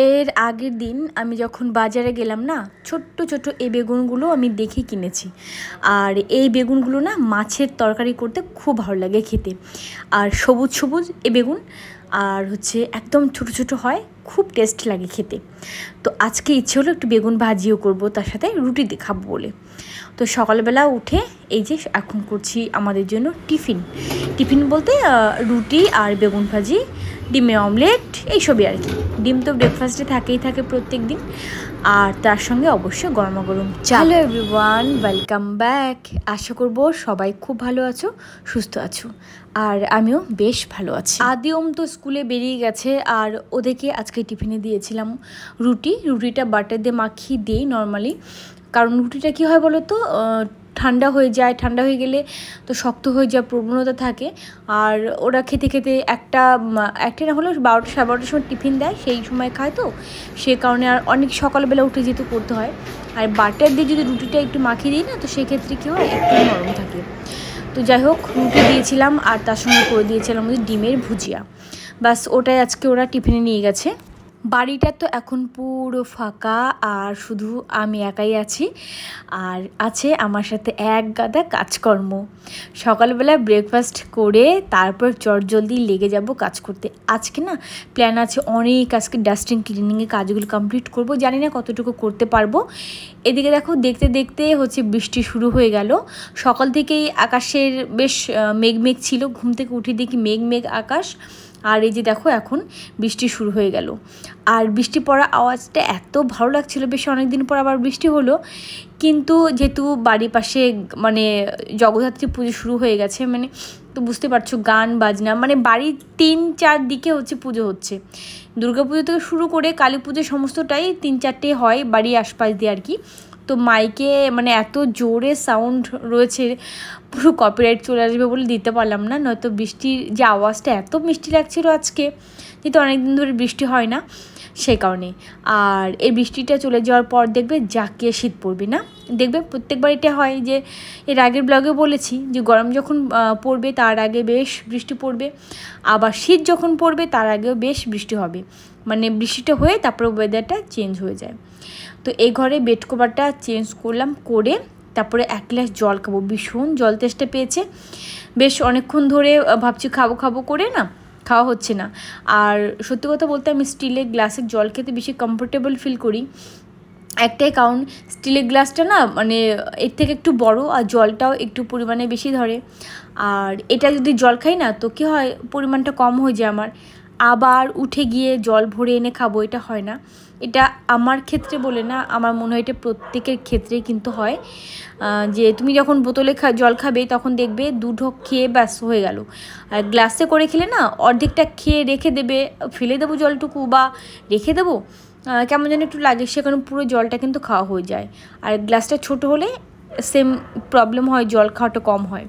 এর আগের দিন আমি যখন বাজারে গেলাম না, ছোট্ট ছোট্ট এই বেগুনগুলো আমি দেখে কিনেছি। আর এই বেগুনগুলো না মাছের তরকারি করতে খুব ভালো লাগে খেতে। আর সবুজ সবুজ এই বেগুন, আর হচ্ছে একদম ছোট ছোট হয়, খুব টেস্ট লাগে খেতে। তো আজকে ইচ্ছে হলো একটু বেগুন ভাজিও করব, তার সাথে রুটি দিয়ে খাবো বলে। তো সকালবেলা উঠে এই যে এখন করছি আমাদের জন্য টিফিন। টিফিন বলতে রুটি আর বেগুন ভাজি, ডিমের অমলেট, এইসবই আর কি। ডিম তো ব্রেকফাস্টে থাকেই থাকে প্রত্যেক দিন, আর তার সঙ্গে অবশ্যই গরমা গরম চা। Hello everyone, welcome back. আশা করব সবাই খুব ভালো আছো, সুস্থ আছো, আর আমিও বেশ ভালো আছি। আদিওম তো স্কুলে বেরিয়ে গেছে, আর ওদেরকে আজকে টিফিনে দিয়েছিলাম রুটিটা বাটার দিয়ে মাখিয়ে দিই নর্মালি। কারণ রুটিটা কী হয় বলো তো, ঠান্ডা হয়ে যায়, ঠান্ডা হয়ে গেলে তো শক্ত হয়ে যাওয়ার প্রবণতা থাকে। আর ওরা খেতে খেতে একটা না হলেও 12টা সাড়ে 12টার সময় টিফিন দেয়, সেই সময় খায়, তো সে কারণে আর অনেক সকালবেলা উঠে যেহেতু করতে হয়। আর বাটার দিয়ে যদি রুটিটা একটু মাখিয়ে দিই না, তো সেক্ষেত্রে কী হয়, একটু নরম থাকে। তো যাই হোক, রুটি দিয়েছিলাম আর তার সঙ্গে করে দিয়েছিলাম ডিমের ভুজিয়া। বাস ওটাই আজকে ওরা টিফিনে নিয়ে গেছে। বাড়িটা তো এখন পুরো ফাঁকা, আর শুধু আমি একাই আছি, আর আছে আমার সাথে এক গাদা কাজকর্ম। সকালবেলা ব্রেকফাস্ট করে তারপর চটজলদি লেগে যাব কাজ করতে। আজকে না প্ল্যান আছে অনেক, আজকে ডাস্টিং ক্লিনিংয়ের কাজগুলো কমপ্লিট করব, জানি না কতটুকু করতে পারবো। এদিকে দেখো, দেখতে দেখতে হচ্ছে বৃষ্টি শুরু হয়ে গেল। সকাল থেকেই আকাশের বেশ মেঘ ছিল, ঘুম থেকে উঠে দেখি মেঘ আকাশ। আর এই যে দেখো, এখন বৃষ্টি শুরু হয়ে গেল। আর বৃষ্টি পড়া আওয়াজটা এত ভালো লাগছিল, বেশ অনেকদিন পর আবার বৃষ্টি হলো। কিন্তু যেহেতু বাড়ির পাশে মানে জগদ্ধাত্রী পুজো শুরু হয়ে গেছে, মানে তো বুঝতে পারছো, গান বাজনা, মানে বাড়ির 3-4 দিকে হচ্ছে পুজো হচ্ছে। দুর্গাপুজো থেকে শুরু করে কালী পুজো সমস্তটাই 3-4টে হয় বাড়ির আশপাশ দিয়ে আর কি। তো মাইকে মানে এত জোরে সাউন্ড রয়েছে, পুরো কপিরাইট চলে আসবে বলে দিতে পারলাম না, নয়তো বৃষ্টির যে আওয়াজটা এত মিষ্টি লাগছিল আজকে, যেহেতু অনেকদিন ধরে বৃষ্টি হয় না সেই কারণে। আর এই বৃষ্টিটা চলে যাওয়ার পর দেখবে জাঁকিয়ে শীত পড়বে না, দেখবে প্রত্যেকবার এটা হয়। যে এর আগের ব্লগে বলেছি যে গরম যখন পড়বে তার আগে বেশ বৃষ্টি পড়বে, আবার শীত যখন পড়বে তার আগেও বেশ বৃষ্টি হবে, মানে বৃষ্টিটা হয়ে তারপরে ওয়েদারটা চেঞ্জ হয়ে যায়। তো এই ঘরে বেড কভারটা চেঞ্জ করলাম, করে তারপরে 1 গ্লাস জল খাবো। ভীষণ জল তেষ্টা পেয়েছে, বেশ অনেকক্ষণ ধরে ভাবছি খাবো করে না, খাওয়া হচ্ছে না। আর সত্যি কথা বলতে আমি স্টিলের গ্লাসের জল খেতে বেশি কমফোর্টেবল ফিল করি। একটাই কারণ, স্টিলের গ্লাসটা না মানে এর থেকে একটু বড়, আর জলটাও একটু পরিমাণে বেশি ধরে। আর এটা যদি জল খাই না, তো কী হয়, পরিমাণটা কম হয়ে যায় আমার। আবার উঠে গিয়ে জল ভরে এনে খাবো, এটা হয় না। এটা আমার ক্ষেত্রে বলে না, আমার মনে হয় এটা প্রত্যেকের ক্ষেত্রেই কিন্তু হয়। যে তুমি যখন বোতলে জল খাবে, তখন দেখবে 2 ঢোক খেয়ে ব্যাস হয়ে গেল। আর গ্লাসে করে খেলে না, অর্ধেকটা খেয়ে রেখে দেবে, ফেলে দেবো জলটুকু বা রেখে দেবো, কেমন যেন একটু লাগে, সেখানে পুরো জলটা কিন্তু খাওয়া হয়ে যায়। আর গ্লাসটা ছোট হলে সেম প্রবলেম হয়, জল খাওয়াটা কম হয়।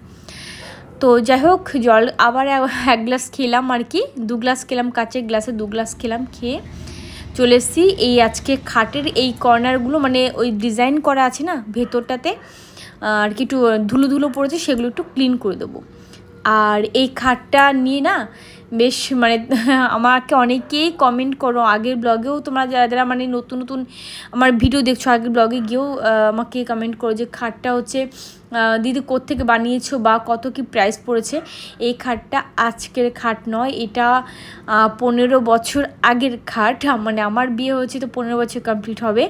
তো যাই হোক, জল আবার 1 গ্লাস খেলাম আর কি, 2 গ্লাস খেলাম, কাচের গ্লাসে 2 গ্লাস খেলাম, খেয়ে চলে এসেছি। এই আজকে খাটের এই কর্নারগুলো মানে ওই ডিজাইন করা আছে না ভেতরটাতে, আর কি একটু ধুলো পড়েছে, সেগুলো একটু ক্লিন করে দেবো। আর এই খাটটা নিয়ে না বেশ মানে আমাকে অনেকেই কমেন্ট করো, আগের ব্লগেও তোমরা যারা মানে নতুন আমার ভিডিও দেখছো, আগের ব্লগে গিয়েও আমাকে কমেন্ট করো যে খাটটা হচ্ছে দিদি কোত্থেকে বানিয়েছো বা কত কি প্রাইস পড়েছে। এই খাটটা আজকের খাট নয়, এটা 15 বছর আগের খাট। মানে আমার বিয়ে হয়েছে তো 15 বছর কমপ্লিট হবে,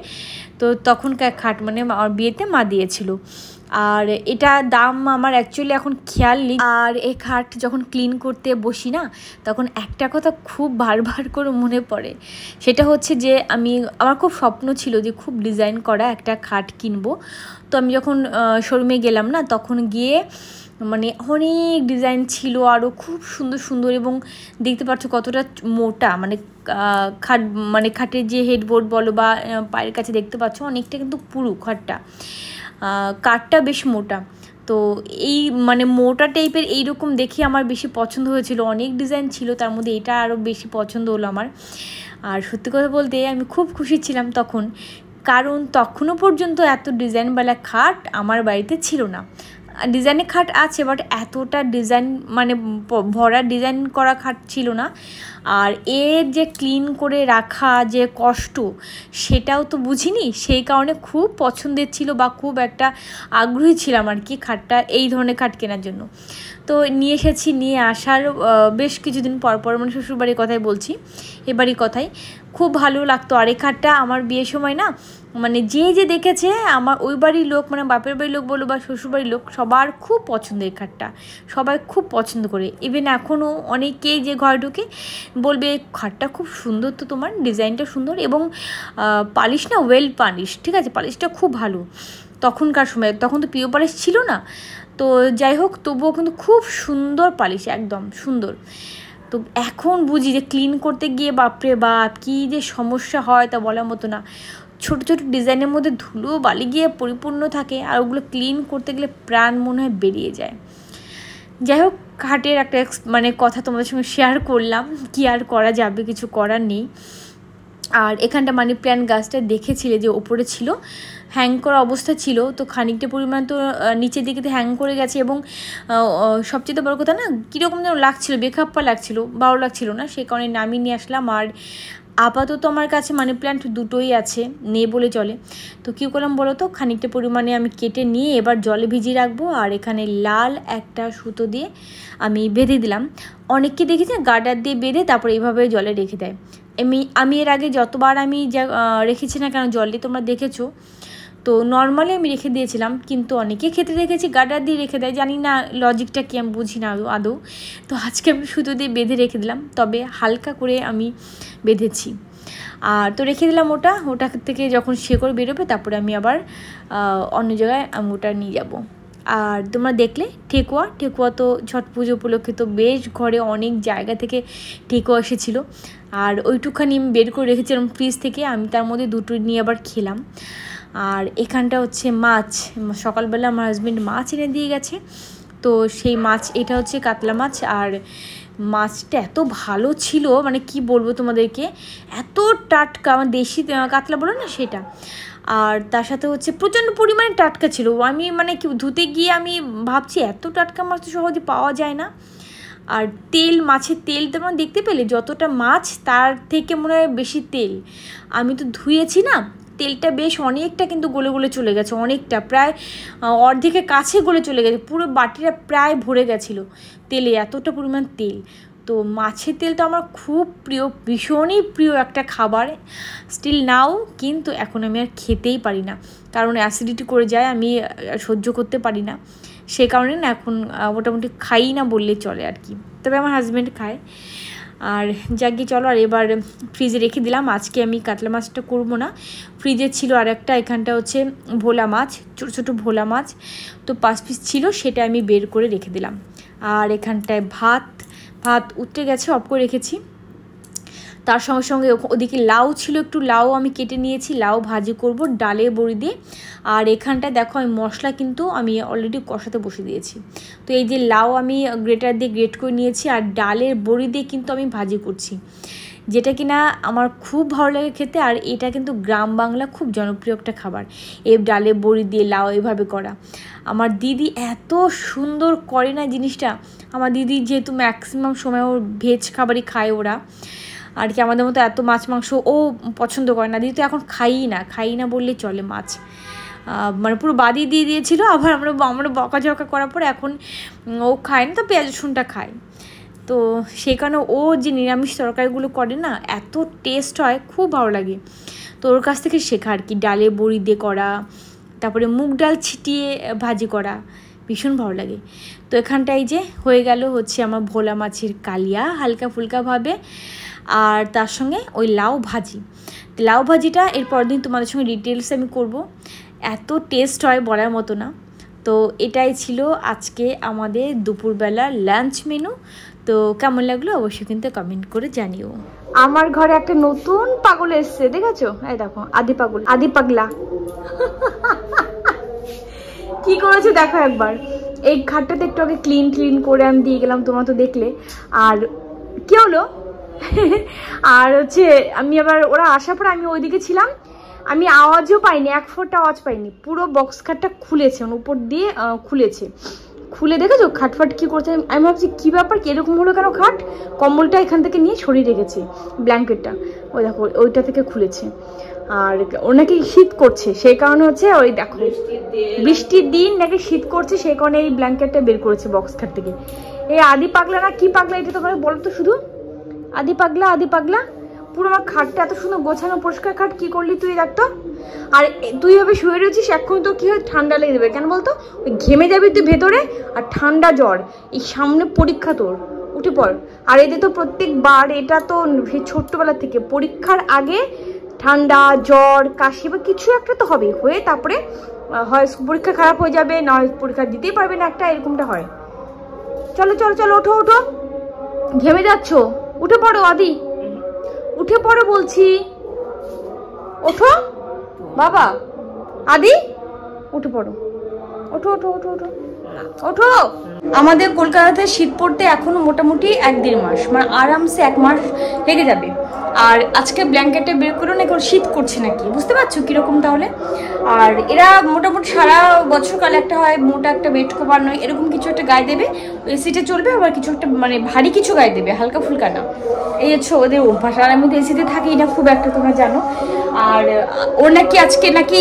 তো তখনকার খাট, মানে আমার বিয়েতে মা দিয়েছিল। আর এটা দাম আমার অ্যাকচুয়ালি এখন খেয়াল নেই। আর এই খাট যখন ক্লিন করতে বসি না, তখন একটা কথা খুব বারবার করে মনে পড়ে, সেটা হচ্ছে যে আমার খুব স্বপ্ন ছিল যে খুব ডিজাইন করা একটা খাট কিনবো। তো আমি যখন শোরুমে গেলাম না, তখন গিয়ে মানে অনেক ডিজাইন ছিল, আরও খুব সুন্দর, এবং দেখতে পাচ্ছ কতটা মোটা, মানে খাটের যে হেডবোর্ড বলো বা পায়ের কাছে দেখতে পাচ্ছ অনেকটা কিন্তু পুরু খাটটা, কাঠটা বেশ মোটা। তো এই মানে মোটা টাইপের এইরকম দেখে আমার বেশি পছন্দ হয়েছিল, অনেক ডিজাইন ছিল, তার মধ্যে এটা আরও বেশি পছন্দ হলো আমার। আর সত্যি কথা বলতে আমি খুব খুশি ছিলাম তখন, কারণ তখনও পর্যন্ত এত ডিজাইনওয়ালা খাট আমার বাড়িতে ছিল না। ডিজাইনের খাট আছে, বাট এতটা ডিজাইন মানে ভরা ডিজাইন করা খাট ছিল না। আর এর যে ক্লিন করে রাখা যে কষ্ট, সেটাও তো বুঝিনি, সেই কারণে খুব পছন্দের ছিল বা খুব একটা আগ্রহী ছিলাম আর কি খাটটা, এই ধরনের খাট কেনার জন্য। তো নিয়ে এসেছি, নিয়ে আসার বেশ কিছুদিন পর পর, মানে শ্বশুরবাড়ির কথাই বলছি, এবারই কথাই, খুব ভালো লাগতো। আর এই খাটটা আমার বিয়ের সময় না, মানে যে দেখেছে আমার ওই বাড়ির লোক, মানে বাপের বাড়ির লোক বলো বা শ্বশুরবাড়ির লোক, সবার খুব পছন্দের এই খাটটা, সবাই খুব পছন্দ করে। ইভেন এখনও অনেকেই যে ঘরে ঢুকে বলবে খাটটা খুব সুন্দর, তো তোমার ডিজাইনটা সুন্দর, এবং পালিশ না ওয়েল পালিশ, ঠিক আছে, পালিশটা খুব ভালো। তখনকার সময়, তখন তো পিও পালিশ ছিল না, তো যাই হোক তবুও কিন্তু খুব সুন্দর পালিশ, একদম সুন্দর। তো এখন বুঝি যে ক্লিন করতে গিয়ে বাপরে বাপ কী যে সমস্যা হয় তা বলার মতো না। ছোট ছোট ডিজাইনের মধ্যে ধুলো বালি গিয়ে পরিপূর্ণ থাকে, আর ওগুলো ক্লিন করতে গেলে প্রাণ মনে হয় বেরিয়ে যায়। যাই হোক, খাটের একটা মানে কথা তোমাদের সঙ্গে শেয়ার করলাম, কি আর করা যাবে, কিছু করার নেই। আর এখানটা মানি প্ল্যান্ট গাছটা দেখেছিলে যে ওপরে ছিল, হ্যাং করা অবস্থা ছিল, তো খানিকটা পরিমাণ তো নিচের দিকে হ্যাং করে গেছে, এবং সবচেয়ে বড় কথা না কীরকম যেন লাগছিলো, বেখাপ্পা লাগছিলো, ভালো লাগছিল না, সেই কারণে নামিয়ে নিয়ে আসলাম। আর আপাতত আমার কাছে মানি প্ল্যান্ট দুটোই আছে, নেই বলে চলে। তো কী করলাম বলো তো, খানিকটা পরিমাণে আমি কেটে নিয়ে এবার জলে ভিজিয়ে রাখবো, আর এখানে লাল একটা সুতো দিয়ে আমি বেঁধে দিলাম। অনেককে দেখেছি গার্ডার দিয়ে বেঁধে তারপরে এইভাবে জলে রেখে দেয়। আমি এর আগে যতবার আমি যা রেখেছি না কেন জলে, তোমরা দেখেছো, তো নর্মালি আমি রেখে দিয়েছিলাম, কিন্তু অনেকে ক্ষেত্রে দেখেছি গার্ডার দিয়ে রেখে দেয়, জানি না লজিকটা কি, আমি বুঝি না আদৌ। তো আজকে আমি সুতো দিয়ে বেঁধে রেখে দিলাম, তবে হালকা করে আমি বেঁধেছি। আর তো রেখে দিলাম ওটা থেকে যখন শেকড় বেরোবে তারপরে আমি আবার অন্য জায়গায় আমি ওটা নিয়ে যাব। আর তোমরা দেখলে ঠেকুয়া তো ছট পুজো উপলক্ষে তো বেশ ঘরে অনেক জায়গা থেকে ঠেকুয়া এসেছিলো, আর ওইটুখানি আমি বের করে রেখেছিলাম ফ্রিজ থেকে, আমি তার মধ্যে দুটো নিয়ে আবার খেলাম। আর এখানটা হচ্ছে মাছ, সকালবেলা আমার হাজব্যান্ড মাছ এনে দিয়ে গেছে, তো সেই মাছ, এটা হচ্ছে কাতলা মাছ। আর মাছটা এত ভালো ছিল, মানে কি বলবো তোমাদেরকে, এত টাটকা, আমার দেশি কাতলা বলো না সেটা, আর তার সাথে হচ্ছে প্রচণ্ড পরিমাণে টাটকা ছিল। আমি মানে কি ধুতে গিয়ে আমি ভাবছি এত টাটকা মাছ তো সহজে পাওয়া যায় না। আর তেল, মাছের তেল তোমরা দেখতে পেলে, যতটা মাছ তার থেকে মনে হয় বেশি তেল। আমি তো ধুয়েছি না, তেলটা বেশ অনেকটা কিন্তু গলে গলে চলে গেছে, অনেকটা, প্রায় অর্ধেকের কাছে গলে চলে গেছে, পুরো বাটিটা প্রায় ভরে গেছিলো তেলে, এতটা পরিমাণ তেল। তো মাছের তেল তো আমার খুব প্রিয়, ভীষণই প্রিয় একটা খাবার স্টিল নাও, কিন্তু এখন আমি আর খেতেই পারি না, কারণ অ্যাসিডিটি করে যায়, আমি সহ্য করতে পারি না, সে কারণে না এখন মোটামুটি খাই না বললেই চলে আর কি, তবে আমার হাজব্যান্ড খায়। আর যাকে চলো, আর এবার ফ্রিজে রেখে দিলাম। আজকে আমি কাতলা মাছটা করবো না, ফ্রিজে ছিল আর একটা, এখানটা হচ্ছে ভোলা মাছ, ছোটো ছোটো ভোলা মাছ, তো 5 পিস ছিল, সেটা আমি বের করে রেখে দিলাম। আর এখানটায় ভাত উঠে গেছে, অফ করে রেখেছি। তার সঙ্গে সঙ্গে ওদিকে লাউ ছিল, একটু লাউ আমি কেটে নিয়েছি, লাউ ভাজি করব ডালে বড়ি দিয়ে। আর এখানটায় দেখো আমি মশলা কিন্তু আমি অলরেডি কষাতে বসে দিয়েছি। তো এই যে লাউ আমি গ্রেটার দিয়ে গ্রেট করে নিয়েছি, আর ডালের বড়ি দিয়ে কিন্তু আমি ভাজি করছি, যেটা কিনা আমার খুব ভালো লাগে খেতে। আর এটা কিন্তু গ্রাম বাংলা খুব জনপ্রিয় একটা খাবার, এই ডালে বড়ি দিয়ে লাউ এভাবে করা। আমার দিদি এত সুন্দর করে না জিনিসটা, আমার দিদি যেহেতু ম্যাক্সিমাম সময় ওর ভেজ খাবারই খায় ওরা আর কি, আমাদের মতো এত মাছ মাংস ও পছন্দ করে না। দিদি তো এখন খাই না বললেই চলে, মাছ মানে পুরো বাদি দিয়ে দিয়েছিল। আবার আমরা বকাঝকা করার পর এখন ও খায় না, তো পেঁয়াজ রসুনটা খায়। তো সেই কারণে ও যে নিরামিষ তরকারিগুলো করে না, এত টেস্ট হয়, খুব ভালো লাগে। তো ওর কাছ থেকে শেখা আর কি, ডালে বড়ি দিয়ে করা, তারপরে মুগ ডাল ছিটিয়ে ভাজি করা, ভীষণ ভালো লাগে। তো এখানটায় যে হয়ে গেল হচ্ছে আমার ভোলা মাছের কালিয়া হালকা ফুলকাভাবে, আর তার সঙ্গে ওই লাউ ভাজিটা এর পরের দিন তোমাদের সঙ্গে ডিটেলস আমি করব, এত টেস্ট হয় বলার মতো না। তো এটাই ছিল আজকে আমাদের দুপুরবেলা লাঞ্চ মেনু। তো কেমন লাগলো অবশ্যই কিন্তু কমেন্ট করে জানিও। আমার ঘরে একটা নতুন পাগল এসছে, দেখেছো? এই দেখো, আদি পাগলা কি করেছে দেখো একবার। এই ঘাটটাতে একটু আগে ক্লিন করে আমি দিয়ে গেলাম, তোমরা তো দেখলে। আর কি হলো আর হচ্ছে আমি আবার ওরা আসার পর আমি ওইদিকে ছিলাম, আমি আওয়াজও পাইনি, এক ফোঁটা আওয়াজ পাইনি। পুরো বক্স খাটটা খুলেছে, উপর দিয়ে খুলেছে, খুলে দেখেছো খাটফাট কি করছে। আমি ভাবছি কি ব্যাপার, কি এরকম হলো কেন খাট? কম্বলটা এখান থেকে নিয়ে সরিয়ে রেখেছে, ব্ল্যাঙ্কেটটা ওই দেখো ওইটা থেকে খুলেছে। আর ওর নাকি শীত করছে, সেই কারণে হচ্ছে ওই দেখো বৃষ্টির দিন নাকি শীত করছে, সেই কারণে এই ব্ল্যাঙ্কেটটা বের করেছে বক্স খাট থেকে। এই আদি পাগলা না কি পাগলা, এটা তোমাকে বলো তো শুধু। আদি পাগলা, আদি পাগলা। পুরো আমার খাটটা এত সুন্দর গোছানো পরিষ্কার খাট, কি করলি তুই দেখতো। আর তুই ভাবে শুয়ে রয়েছিস, এখন তো কি হয় ঠান্ডা লেগে দেবে, কেন বলতো? ওই ঘেমে যাবি তুই ভেতরে, আর ঠান্ডা জ্বর, এই সামনে পরীক্ষা তোর, উঠে পড়। আর এদের তো প্রত্যেকবার এটা তো ছোট্টবেলা থেকে পরীক্ষার আগে ঠান্ডা জ্বর কাশি বা কিছু একটা তো হবে, হয়ে তারপরে হয় পরীক্ষা খারাপ হয়ে যাবে, না হয় পরীক্ষা দিতেই পারবে না, একটা এরকমটা হয়। চলো চলো চলো, ওঠো ওঠো, ঘেমে যাচ্ছ, উঠে পড়ো আদি, উঠে পড়ো বলছি, ওঠো বাবা, আদি উঠে পড়ো, ওঠো ওঠো ওঠো ওঠো ওঠো। আমাদের কলকাতাতে শীত পড়তে এখনো মোটামুটি 1-1.5 মাস, মানে আরামসে 1 মাস লেগে যাবে। আর আজকে ব্ল্যাঙ্কেটটা বের করে না, এখন শীত করছে নাকি, বুঝতে পারছো কিরকম তাহলে। আর এরা মোটামুটি সারা বছরকাল একটা হয় মোটা একটা বেড কভার নয়, এরকম কিছু একটা গায়ে দেবে, এসিতে চলবে, আবার কিছু একটা মানে ভারী কিছু গায়ে দেবে, হালকা ফুলকা না। এই হচ্ছে ওদের অভ্যাস। আর আমি তো এসিতে থাকি না খুব একটা, তোমরা জানো। আর ওর নাকি আজকে নাকি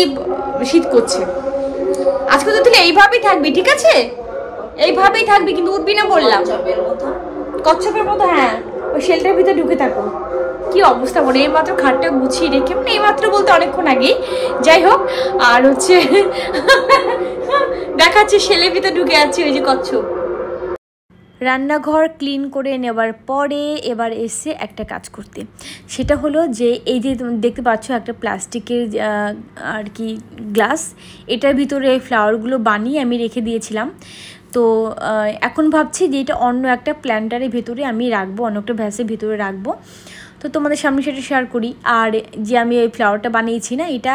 শীত করছে। আজকে তো তুই এইভাবেই থাকবি, ঠিক আছে? এইভাবেই থাকবি, কিন্তু উঠবি না বললাম। কচ্ছপের মতো, হ্যাঁ, ওই শেলটার ভিতরে ঢুকে থাকো। কি অবস্থা বলে, এই মাত্র খাটটা গুছিয়ে রেখে, মানে এই মাত্র বলতে অনেকক্ষণ আগেই, যাই হোক। আর হচ্ছে দেখাচ্ছে শেলের ভিতরে ঢুকে আছে ওই যে কচ্ছপ। রান্নাঘর ক্লিন করে নেওয়ার পরে এবার এসে একটা কাজ করতে, সেটা হলো যে এই যে দেখতে পাচ্ছ একটা প্লাস্টিকের আর কি গ্লাস, এটার ভিতরে ফ্লাওয়ারগুলো বানিয়ে আমি রেখে দিয়েছিলাম। তো এখন ভাবছি যে এটা অন্য একটা প্ল্যান্টারের ভেতরে আমি রাখবো, অন্য একটা ভ্যাসের ভিতরে রাখবো। তো তোমাদের সামনে সেটা শেয়ার করি। আর যে আমি এই ফ্লাওয়ারটা বানিয়েছি না, এটা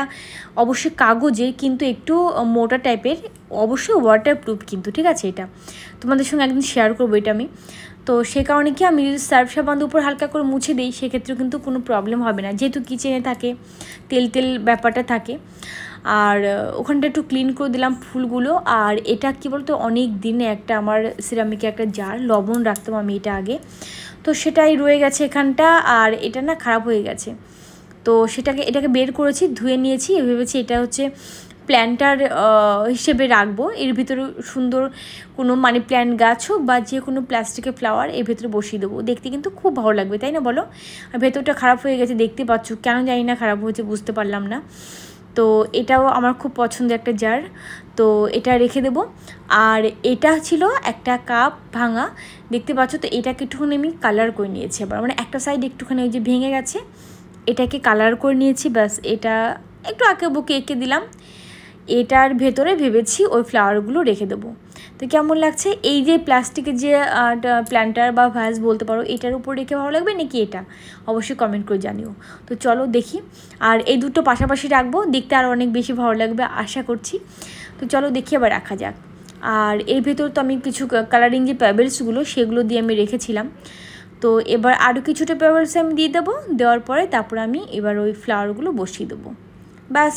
অবশ্যই কাগজের, কিন্তু একটু মোটা টাইপের, অবশ্যই ওয়াটারপ্রুফ কিন্তু, ঠিক আছে? এটা তোমাদের সঙ্গে একদিন শেয়ার করবো এটা আমি। তো সে কারণে কি আমি যদি সার্ফ সাবান উপর হালকা করে মুছে দিই, সেক্ষেত্রেও কিন্তু কোনো প্রবলেম হবে না, যেহেতু কিচেনে থাকে, তেল তেল ব্যাপারটা থাকে। আর ওখানটা একটু ক্লিন করে দিলাম ফুলগুলো। আর এটা কি বলতো, অনেক দিনে একটা আমার সিরামিকে একটা জার লবণ রাখতাম আমি এটা আগে, তো সেটাই রয়ে গেছে এখানটা। আর এটা না খারাপ হয়ে গেছে, তো এটাকে বের করেছি, ধুয়ে নিয়েছি। ভেবেছি এটা হচ্ছে প্ল্যান্টার হিসেবে রাখবো, এর ভিতরে সুন্দর কোনো মানি প্ল্যান্ট গাছ হোক বা যে কোনো প্লাস্টিকের ফ্লাওয়ার এর ভেতরে বসিয়ে দেবো, দেখতে কিন্তু খুব ভালো লাগবে, তাই না বলো? আর ভেতরটা খারাপ হয়ে গেছে, দেখতে পাচ্ছ, কেন জানি না খারাপ হয়েছে, বুঝতে পারলাম না। তো এটাও আমার খুব পছন্দের একটা জার, তো এটা রেখে দেবো। আর এটা ছিল একটা কাপ ভাঙা, দেখতে পাচ্ছ। তো এটাকে একটুখানি আমি কালার করে নিয়েছি আবার, মানে একটা সাইড একটুখানি ওই যে ভেঙে গেছে, এটাকে কালার করে নিয়েছি, ব্যাস। এটা একটু আঁকে বুকে এঁকে দিলাম, এটার ভেতরে ভেবেছি ওই ফ্লাওয়ারগুলো রেখে দেবো। তো কেমন লাগছে এই যে প্লাস্টিকের যে প্ল্যান্টার বা ভ্যাস বলতে পারো, এটার উপর রেখে ভালো লাগবে নাকি এটা, অবশ্যই কমেন্ট করে জানিও। তো চলো দেখি। আর এই দুটো পাশাপাশি রাখবো, দেখতে আরও অনেক বেশি ভালো লাগবে আশা করছি। তো চলো দেখি আবার রাখা যাক। আর এর ভেতর তো আমি কিছু কালারিং যে পেবেলসগুলো সেগুলো দিয়ে আমি রেখেছিলাম, তো এবার আরও কিছুটা পেবেলস আমি দিয়ে দেবো। দেওয়ার পরে তারপর আমি এবার ওই ফ্লাওয়ারগুলো বসিয়ে দেবো, ব্যাস।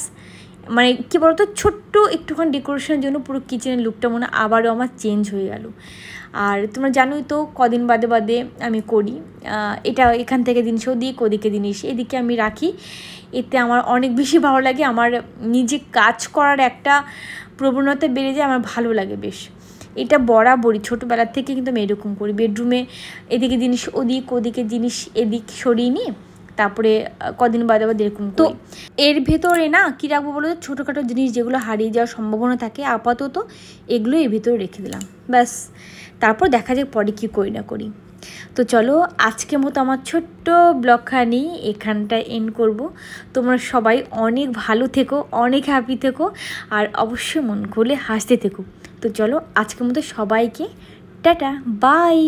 মানে কী বলতো, ছোট্ট একটুখানি ডেকোরেশনের জন্য পুরো কিচেনের লুকটা মনে আবারও আমার চেঞ্জ হয়ে গেল। আর তোমরা জানোই তো কদিন বাদে বাদে আমি করি এটা, এখান থেকে জিনিস ওদিক, ওদিকে জিনিস এদিকে আমি রাখি, এতে আমার অনেক বেশি ভালো লাগে। আমার নিজে কাজ করার একটা প্রবণতা বেড়ে যায়, আমার ভালো লাগে বেশ। এটা বরাবরই ছোটোবেলার থেকে কিন্তু আমি এরকম করি, বেডরুমে এদিকে জিনিস ওদিক, ওদিকে জিনিস এদিক সরিয়ে নিয়ে তারপরে কদিন বাদে বাদে এরকম। তো এর ভেতরে না কী রাখবো বলো, ছোটোখাটো জিনিস যেগুলো হারিয়ে যাওয়ার সম্ভাবনা থাকে, আপাতত এগুলো এর ভেতরে রেখে দিলাম, ব্যাস। তারপর দেখা যাক পরে কী করি না করি। তো চলো আজকের মতো আমার ছোট্ট ব্লগখানি এখানটায় এন্ড করব। তোমরা সবাই অনেক ভালো থেকো, অনেক হ্যাপি থেকো, আর অবশ্যই মন খুলে হাসতে থেকো। তো চলো আজকের মতো সবাইকে টাটা, বাই।